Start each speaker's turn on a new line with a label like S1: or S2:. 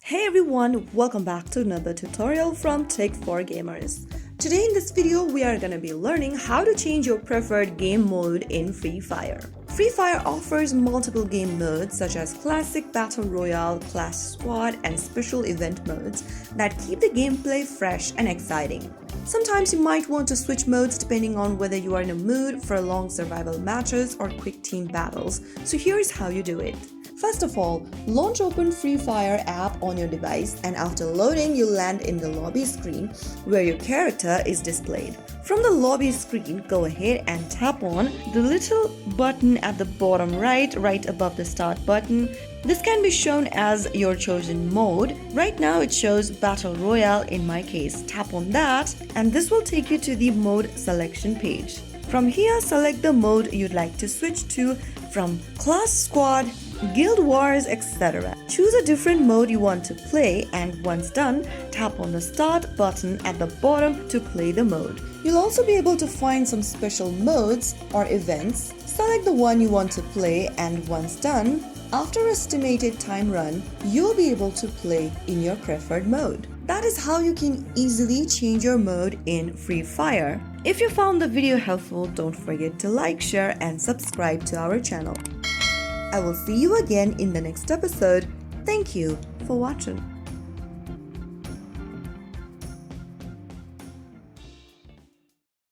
S1: Hey everyone, welcome back to another tutorial from Tech for Gamers. Today in this video we are gonna be learning how to change your preferred game mode in Free Fire. Free Fire offers multiple game modes such as Classic Battle Royale, Clash Squad and special event modes that keep the gameplay fresh and exciting. Sometimes you might want to switch modes depending on whether you are in a mood for long survival matches or quick team battles, so here's how you do it. First of all, launch open Free Fire app on your device, and after loading you land in the lobby screen where your character is displayed. From the lobby screen, go ahead and tap on the little button at the bottom right above the start button. This can be shown as your chosen mode. Right now it shows Battle Royale in my case. Tap on that and this will take you to the mode selection page. From here, select the mode you'd like to switch to from Clash Squad, Guild Wars, etc. Choose a different mode you want to play and once done, tap on the start button at the bottom to play the mode. You'll also be able to find some special modes or events. Select the one you want to play and once done, after estimated time run, you'll be able to play in your preferred mode. That is how you can easily change your mode in Free Fire. If you found the video helpful, don't forget to like, share and subscribe to our channel. I will see you again in the next episode. Thank you for watching.